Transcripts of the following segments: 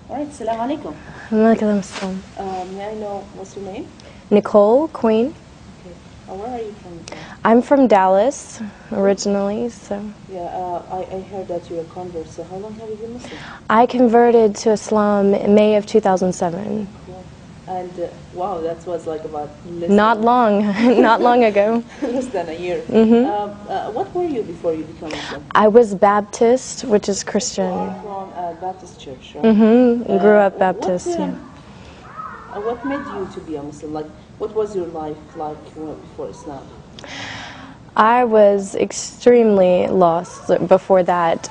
All right, Assalamu alaikum. Walaikum assalam. May I know what's your name? Nicole, Queen. Okay. Where are you from? I'm from Dallas originally, so. Yeah, I heard that you're a convert, so how long have you been Muslim? I converted to Islam in May of 2007. Cool. And wow, that was like about Not long, not long ago. less than a year. What were you before you became Muslim? I was Baptist, which is Christian. From a Baptist church, right? Grew up Baptist, yeah. What made you to be a Muslim? Like, what was your life like before Islam? I was extremely lost before that.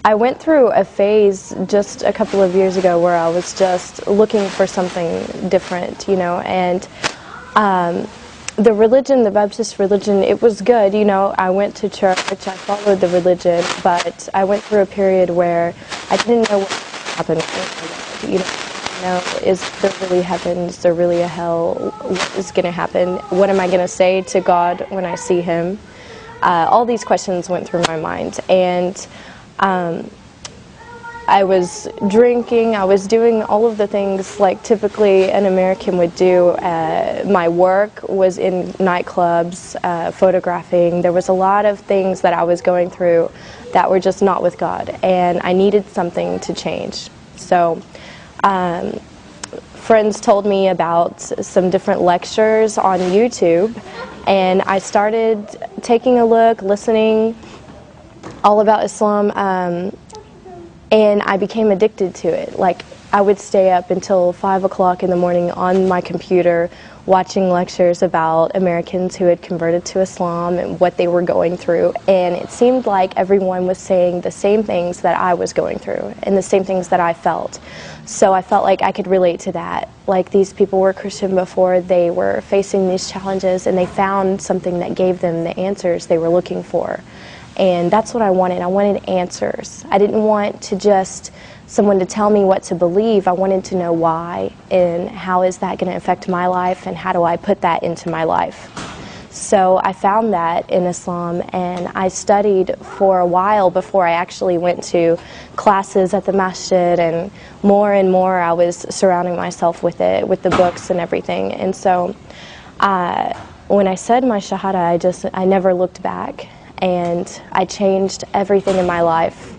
I went through a phase just a couple of years ago where I was just looking for something different, you know, and the religion, the Baptist religion, it was good, you know. I went to church, I followed the religion, but I went through a period where I didn't know what happened, you know, is there really heaven, is there really a hell, what is going to happen, what am I going to say to God when I see Him? All these questions went through my mind, and I was drinking, I was doing all of the things like typically an American would do. My work was in nightclubs, photographing. There was a lot of things that I was going through that were just not with God, and I needed something to change. So friends told me about some different lectures on YouTube, and I started taking a look, listening all about Islam, and I became addicted to it. Like, I would stay up until 5 o'clock in the morning on my computer watching lectures about Americans who had converted to Islam and what they were going through, and it seemed like everyone was saying the same things that I was going through and the same things that I felt. So I felt like I could relate to that. Like, these people were Christian before, they were facing these challenges, and they found something that gave them the answers they were looking for. And that's what I wanted. I wanted answers. I didn't want to just someone to tell me what to believe. I wanted to know why, and how is that going to affect my life, and how do I put that into my life. So I found that in Islam, and I studied for a while before I actually went to classes at the masjid, and more I was surrounding myself with it, with the books and everything. And so when I said my shahada, I never looked back. And I changed everything in my life,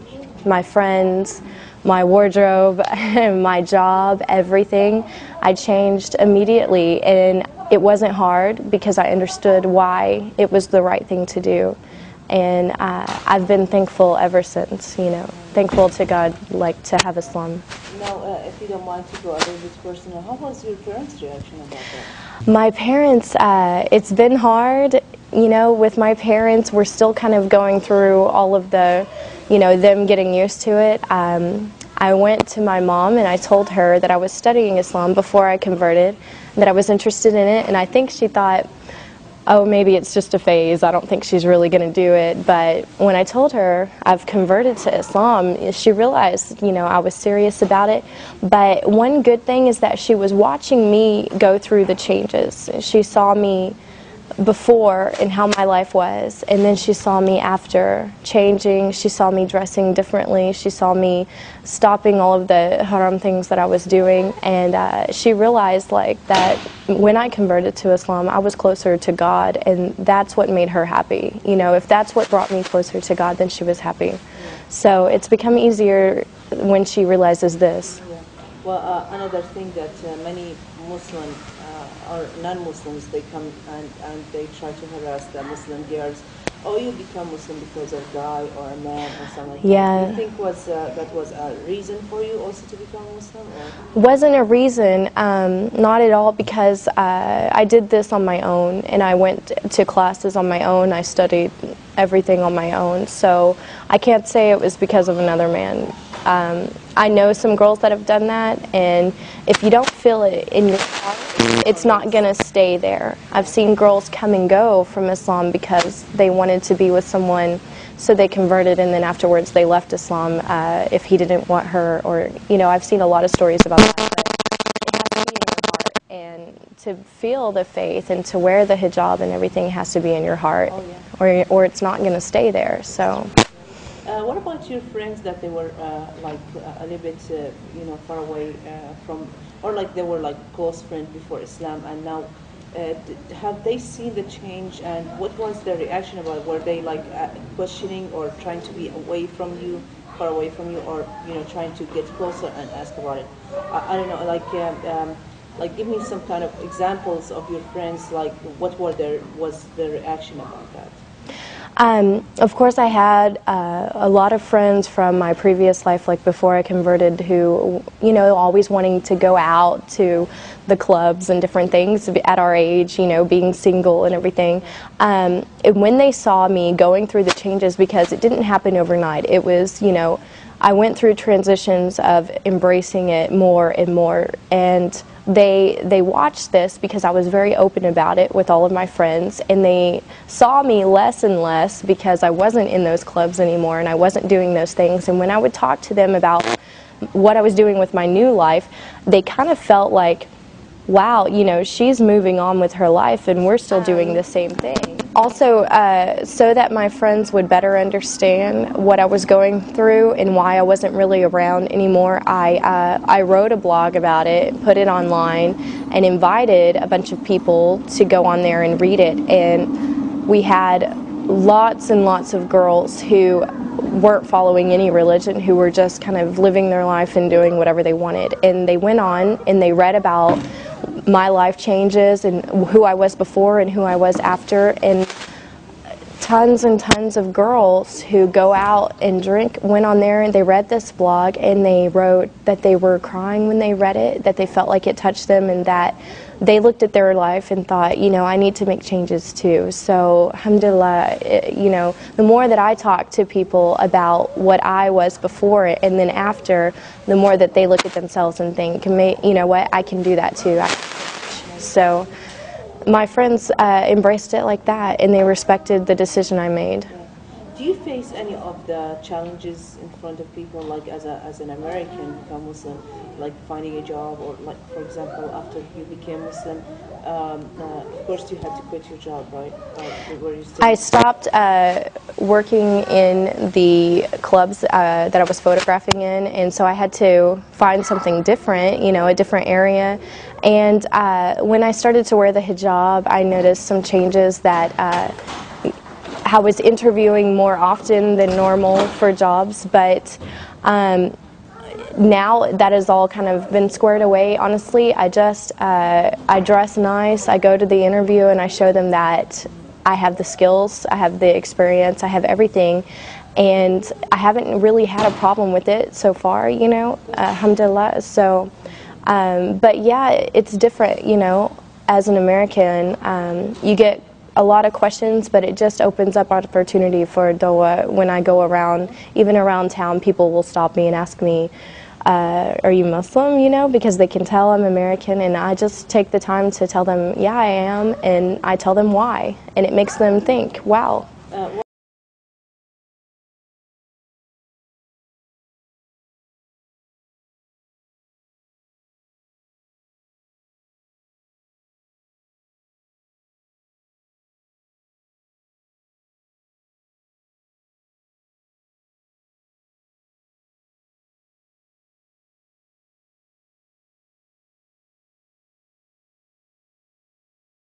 my friends, my wardrobe, my job, everything. I changed immediately, and it wasn't hard because I understood why it was the right thing to do. And I've been thankful ever since, you know, thankful to God, like, to have Islam. Now, if you don't mind to go a little bit personal, how was your parents' reaction about that? My parents, it's been hard. You know, with my parents, we're still kind of going through all of the, you know, them getting used to it. I went to my mom and I told her that I was studying Islam before I converted, that I was interested in it, and I think she thought, oh, maybe it's just a phase, I don't think she's really going to do it. But when I told her I've converted to Islam, she realized, you know, I was serious about it. But one good thing is that she was watching me go through the changes. She saw me before and how my life was, and then she saw me after changing. She saw me dressing differently. She saw me stopping all of the haram things that I was doing, and she realized, like, that when I converted to Islam, I was closer to God, and that's what made her happy. You know, if that's what brought me closer to God, then she was happy. So it's become easier when she realizes this. Yeah. Well, another thing that many Muslim or non-Muslims, they come and they try to harass the Muslim girls. Oh, you become Muslim because of a guy or a man or something like Yeah. that. Do you think that was a reason for you also to become Muslim? Or? Wasn't a reason, not at all, because I did this on my own, and I went to classes on my own. I studied everything on my own, so I can't say it was because of another man. I know some girls that have done that, and if you don't feel it in your heart, it's not going to stay there. I've seen girls come and go from Islam because they wanted to be with someone, so they converted, and then afterwards they left Islam if he didn't want her, or, you know, I've seen a lot of stories about that. But it has to be in your heart, and to feel the faith and to wear the hijab and everything has to be in your heart, Oh, yeah. or it's not going to stay there. So. What about your friends that they were like a little bit, far away from, or like they were like close friends before Islam, and now have they seen the change, and what was their reaction about it? Were they like questioning or trying to be away from you, far away from you, or trying to get closer and ask about it? I don't know, like give me some kind of examples of your friends, like what was their reaction about that? Of course, I had a lot of friends from my previous life, like before I converted, who, always wanting to go out to the clubs and different things at our age, being single and everything. And when they saw me going through the changes, because it didn't happen overnight, it was, I went through transitions of embracing it more and more, and they watched this because I was very open about it with all of my friends, and they saw me less and less because I wasn't in those clubs anymore and I wasn't doing those things. And when I would talk to them about what I was doing with my new life, they kind of felt like, wow, she's moving on with her life and we're still doing the same thing. Also, so that my friends would better understand what I was going through and why I wasn't really around anymore, I wrote a blog about it, put it online, and invited a bunch of people to go on there and read it. And we had lots and lots of girls who weren't following any religion, who were just kind of living their life and doing whatever they wanted. And they went on and they read about my life changes and who I was before and who I was after, and tons and tons of girls who go out and drink went on there and they read this blog and they wrote that they were crying when they read it, that they felt like it touched them, and that they looked at their life and thought, I need to make changes too. So alhamdulillah, the more that I talk to people about what I was before and then after, the more that they look at themselves and think, what, I can do that too. So my friends embraced it like that, and they respected the decision I made. Do you face any of the challenges in front of people, like as an American become Muslim, like finding a job, or like, for example, after you became Muslim, of course you had to quit your job, right? Were you still? I stopped working in the clubs that I was photographing in, and so I had to find something different, a different area. And when I started to wear the hijab, I noticed some changes that I was interviewing more often than normal for jobs, but now that has all kind of been squared away. Honestly, I dress nice, I go to the interview and I show them that I have the skills, I have the experience, I have everything, and I haven't really had a problem with it so far, alhamdulillah. So, but yeah, it's different, as an American, you get a lot of questions, but it just opens up opportunity for dawah. When I go around, even around town, people will stop me and ask me, are you Muslim, because they can tell I'm American, and I just take the time to tell them, yeah, I am, and I tell them why, and it makes them think, wow.